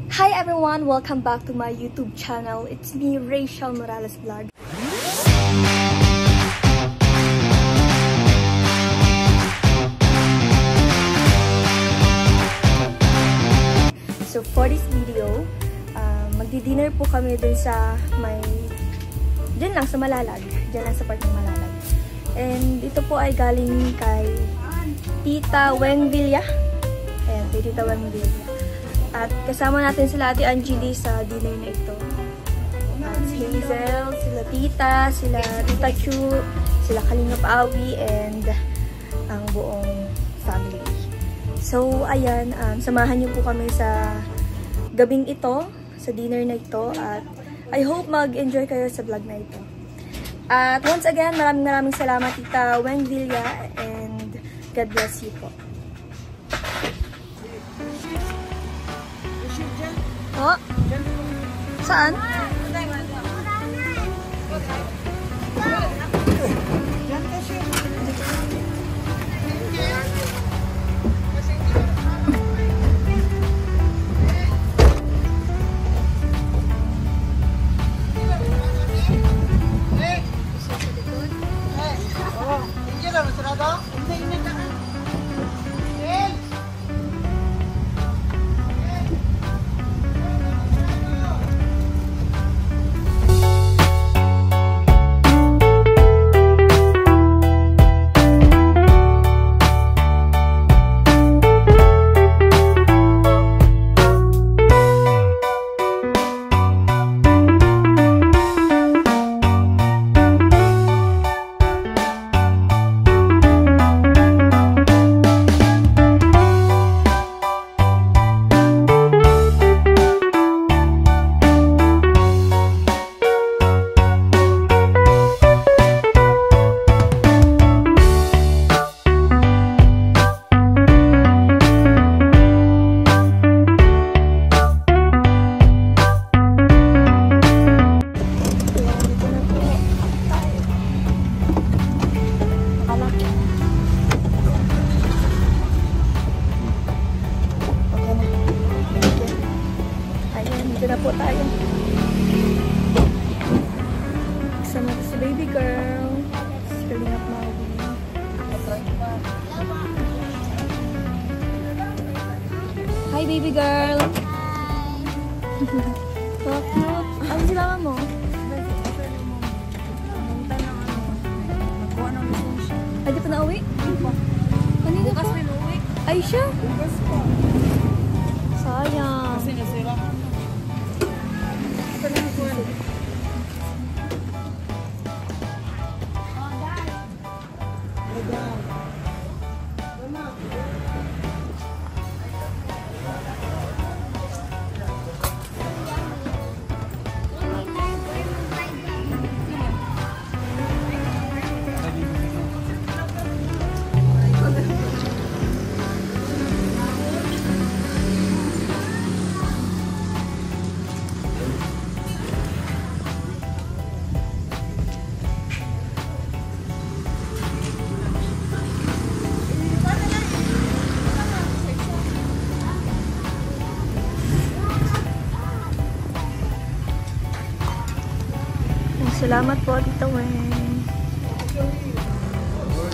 Hi everyone! Welcome back to my YouTube channel. It's me, Rachel Morales Vlog. So for this video, magdi-dinner po kami dun sa dyan lang sa Malalag. Dyan lang sa part ng Malalag. And ito po ay galing kay Tita Weng Villa. Ayan, kay Tita Weng Villa. At kasama natin sila Ate Angeli sa dinner na ito. At si Hazel, sila Tita, sila Tita Chu, sila Kalingap Awi, and ang buong family. So, ayan, samahan niyo po kami sa gabing ito, sa dinner na ito. At I hope mag-enjoy kayo sa vlog na ito. At once again, maraming salamat Tita Weng Villa, and God bless you po. Oh? Saan? Dito na po tayo. Kasama si baby girl. Si Kalingap Maui. Hi baby girl! Hi! Ano si mama mo? Ay, di pa na-uwi? Kanina po? Ay, siya? Sayang. Kasi nasira. Salamat po, Tita Weng.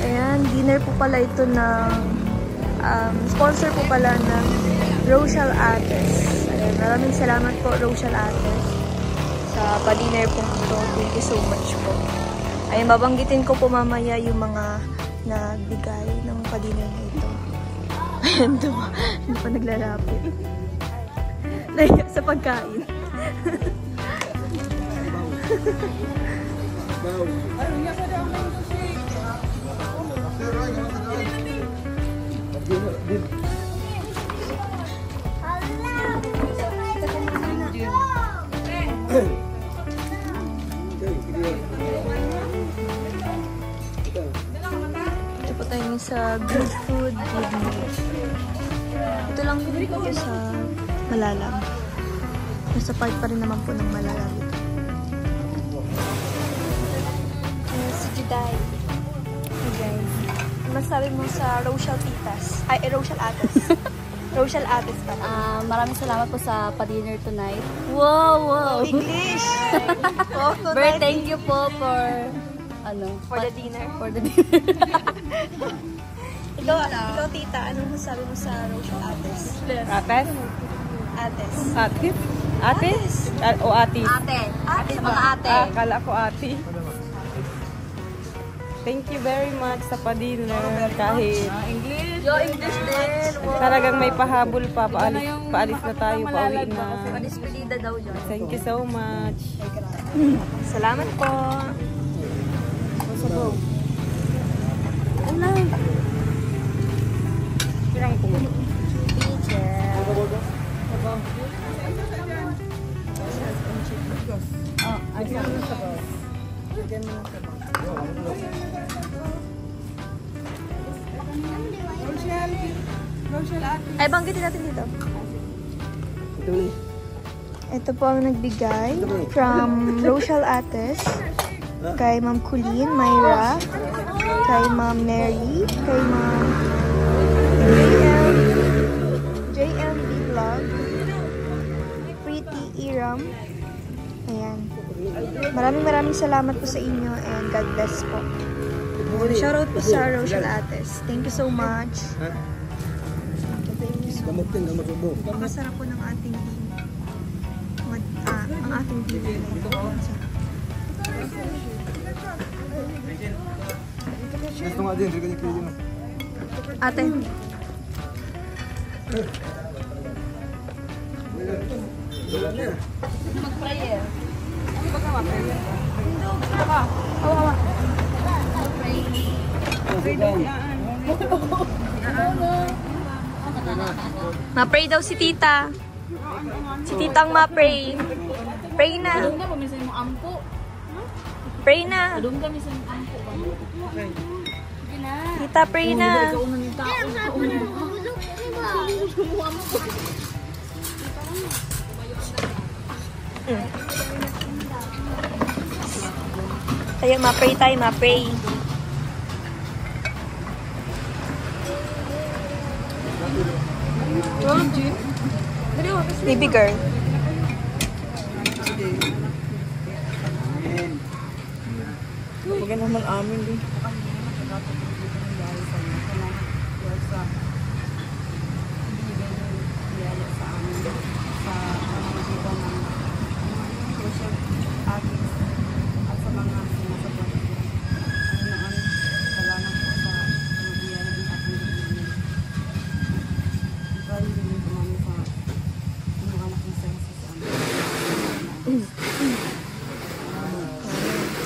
Ayan, dinner po pala ito ng sponsor po pala ng Rochelle Ates. Ayan, maraming salamat po, Rochelle Ates, sa pa-dinner po ito. Thank you so much po. Ayan, babanggitin ko po mamaya yung mga nagbigay ng pa-dinner na ito. Ayan, hindi pa naglalapit. Sa pagkain. Ito po tayo sa Good Food, Good Mood. Ito lang po sa Malalag. Nasa part pa rin naman po ng Malalag ito. Si Juday. Hey guys. Masabi mo sa Rochelle Titas. Ay, Rochelle Ates. Rochelle Ates pa. Maraming salamat po sa pa-dinner tonight. Wow! English! Very thank you po for For the dinner. For the dinner. Ikaw, tita, anong masabi mo sa Rochelle Ates? Ates? Ates. Atis? Atis? O ati? Ate. Ate sa mga ate. Kala ko ati. Thank you very much sa pa-dinner. Kahit Yo, English din. talagang may pahabol pa. Paalis na tayo. Pauwi na. Padispedida daw yun. Thank you so much. Salamat po. Ano? Kirang ko. Ay, banggitin natin dito. Ito po ang nagbigay from Rochelle Ates. Kay Ma'am Colleen, Myra, kay Ma'am Mary, kay Ma'am JMB Vlog, Pretty Iram. Ayan. Maraming salamat po sa inyo and God bless po. Shoutout po sa Rochelle Ates. Thank you so much. Masarap po ng ating ang ating dinner. Ate. Mag-prayer. Ma-pray daw si tita. Si titang ma-pray. Pray na. Adum ka pa minsan mo ampo. Pray na. Adum ka minsan mo ampo. Tita, pray na. Tayo, ma-pray tayo, ma-pray. Baby girl. Huwag naman amin din.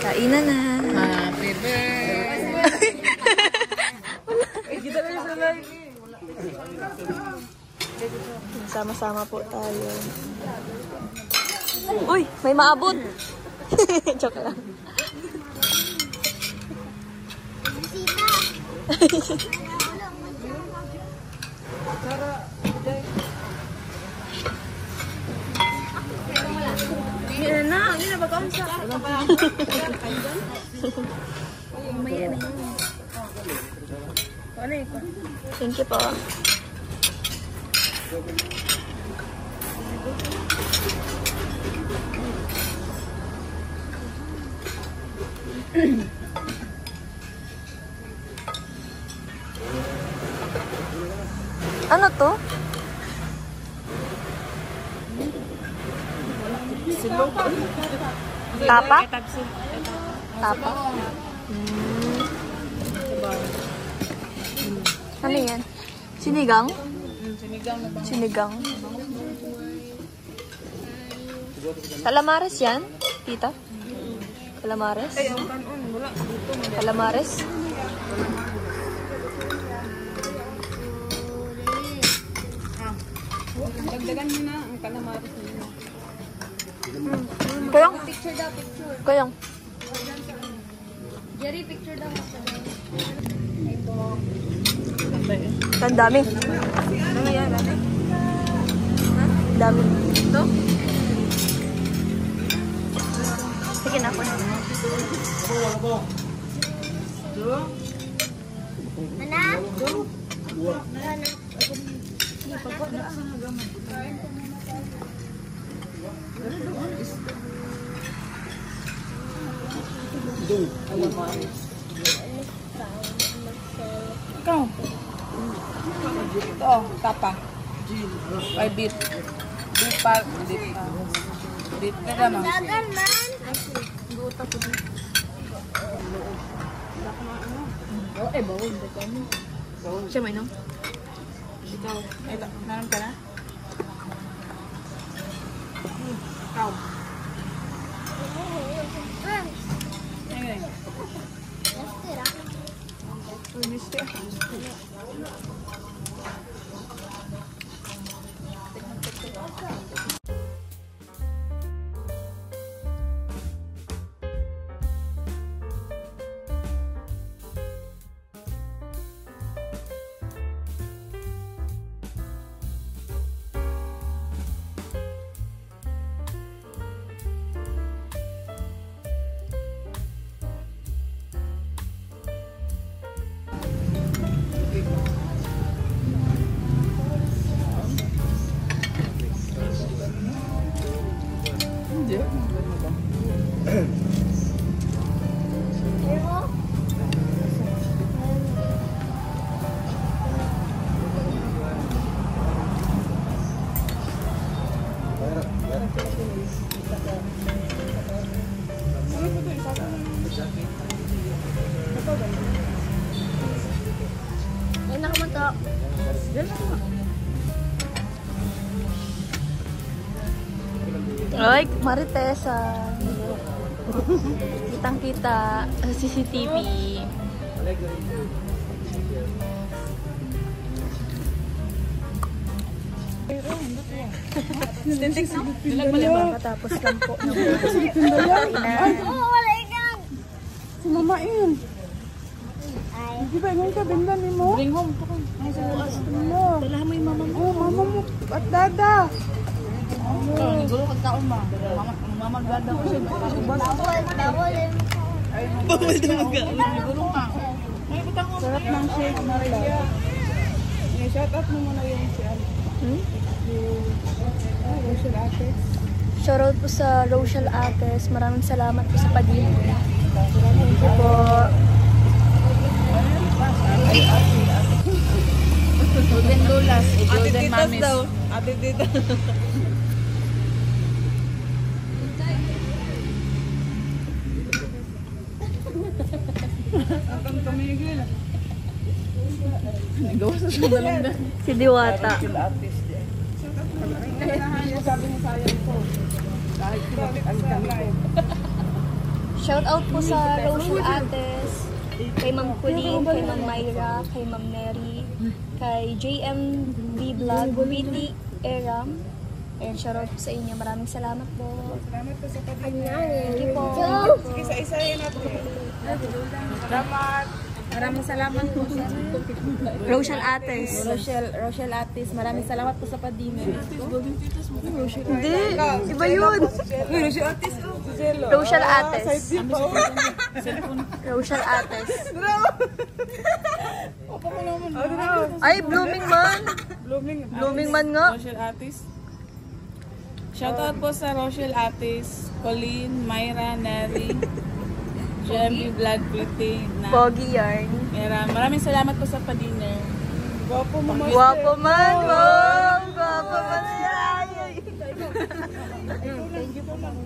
Kainan na. Happy birthday! Kita na sa live. Sama-sama po tayo. Uy, may maabot. Joke lang. Hindi na bagaunsa. Thank you po. Ano to? Tapa? Tapa? Ano yan? Sinigang? Sinigang. Calamares yan, tita? Calamares? Calamares? Dagdagan mo na ang calamares nila. Kayong? Picture daw, picture. Kayong? Jerry, picture daw. Ang dami. Ano yan? Ang dami. Ito? Sige na ako na. Mana? Ikaw. Ito, tapa. Ay, beef. Beef pa. Beef ka naman. Dagan man. Siya may no? Ikaw. Ay, nanon ka na? Ikaw. Ay, Ay, nakamunta. Ay, Maritesa. Kitang-kita sa CCTV. Matapos lang po. si Mama yun. Hindi ba, ngayon ka, bendan ni mo? Bring home po ko. Dala mo yung mama mo. Oh, mama mo. At dada. Gulo kag taon ma. Mama ganda ko siya. Bawal dumaga. Gulo ka. May butang ko. Sarap ng shake, Marla. Shout out mo muna yung si Al. Rochelle Ates. Shoutout po sa Rochelle Ates. Maraming salamat po sa padina. Thank you po. Golden Lolas. Golden Mamis. Ate Tita. Ang tumigil. Nagawa sa sumalanda. Si Diwata. Rochelle Ates. Sabi mo sayang ko. Kahit kinapit ang kami. Shoutout po sa Rochelle Ates. Kay Ma'am Colleen, kay Ma'am Myra, kay Ma'am Mary, kay JMV Vlog, Witty Eram. Ayan, shoutout po sa inyo. Maraming salamat po. Salamat po sa padina. Thank you po. Sige, sa isa yan natin. Salamat. Maraming salamat po sa Rochelle Ates. Rochelle Atis. Maraming salamat po sa padina. Hindi, iba yun. Rochelle Ates. Rochelle Ates. Rochelle Ates. Ay, Blooming Man. Blooming Man nga. Rochelle Ates. Shoutout po sa Rochelle Ates, Colleen, Myra, Neri, JMV Vlog, Pretty, na Pogi yarn. Maraming salamat po sa pa-dinner. Gwapo mo. Guwapo man. Wow, guwapo man siya. Thank you po, ma'am.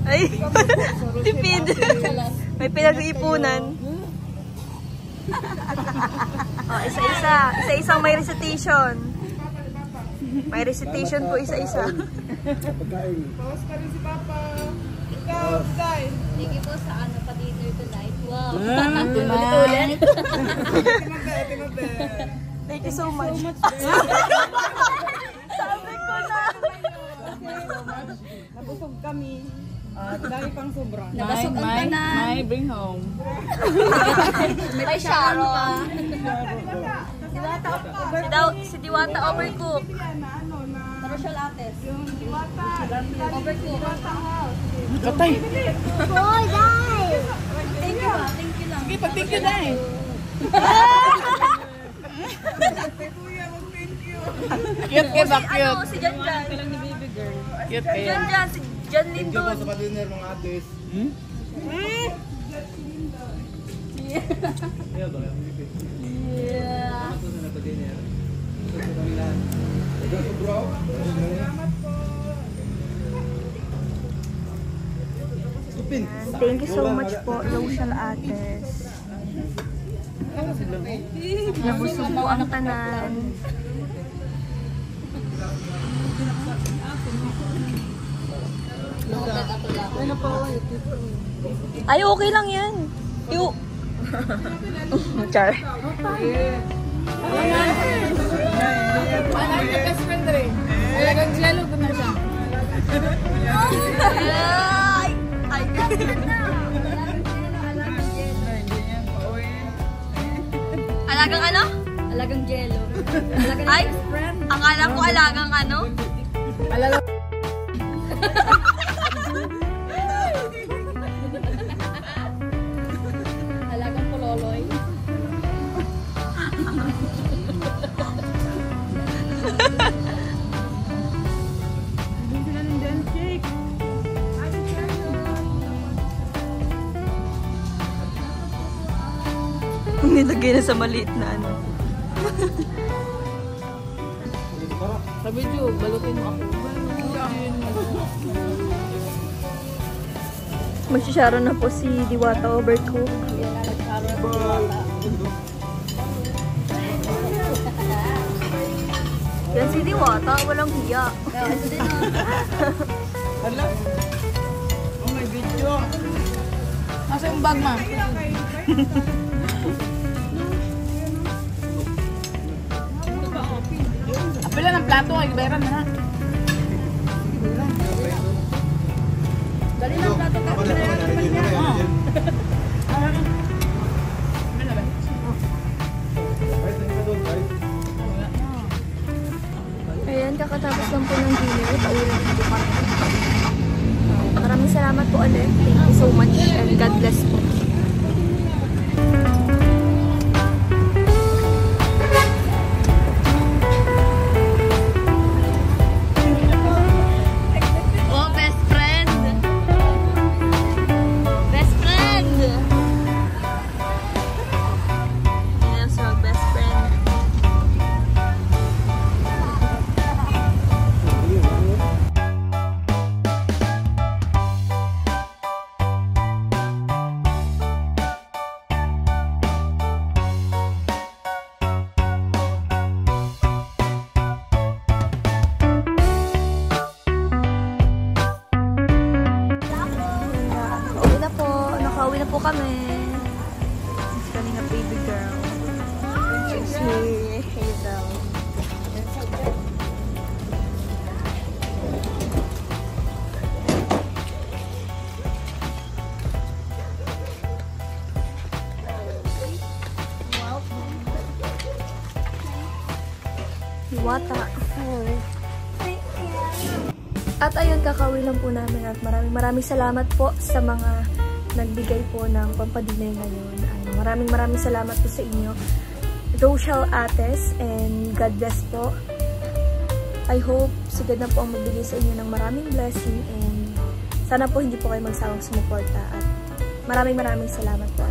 Ay, tipid. May pinag-iipunan. Oh, isa-isa. Isa-isang may recitation. May recitation po isa-isa. Bawas ka rin si Papa. Ikaw, Day. Thank you po sa pa-dinner tonight. Wow. Ulit. Thank you so much. Sabi ko na. Nabusog kami. At dahil pang sobra. Nabasog ang tanan. May bring home. May Sharon. Si Diwata overcook. Rochelle Ates. Katay. Thank you lang. Sige, pag-thank you, Day. Cute kay ba? Ano, Cute. si Jan Jan. Cute kay. Jan Jan, si Jan Lindon. Sa dinner mga atis. Yeah. Thank you so much po, Rochelle Ates. Nabusog po ang tanan. Ay, okay lang yan. Yung... Char. Alam niya best friend rin. Talagang jello ko na siya. Ay! Ay, alagang ano? Alagang jello. Ay, akala ko alagang ano? Alala. Alagang pololoy. Nilagay na sa maliit na ano. Sa video, balutin mo ako. Magsisharo na po si Diwata Overcook. Yan si Diwata, walang hiya. Hala? Oh, may video. Nasa yung bag, ma? Apila ng plato, ay bayaran na na. Dali ng plato ka, bayaran pa niya. Ayan, kakatapos lang po ng dinner. Pauwi na po kami. Maraming salamat po ulit. Thank you so much and God bless po. Oh, best friend! Best friend! Yes, our best friend. Nakauwi na po kami. It's coming a baby girl. She's here. Hazel. Diwata. At ayun, kakauwi lang po namin at maraming salamat po sa mga nagbigay po ng pampadinay ngayon. Maraming salamat po sa inyo, Rochelle Ates, and God bless po. I hope si God na po ang magbigay sa inyo ng maraming blessing, and sana po hindi po kayo magsawang sumuporta, at maraming salamat po.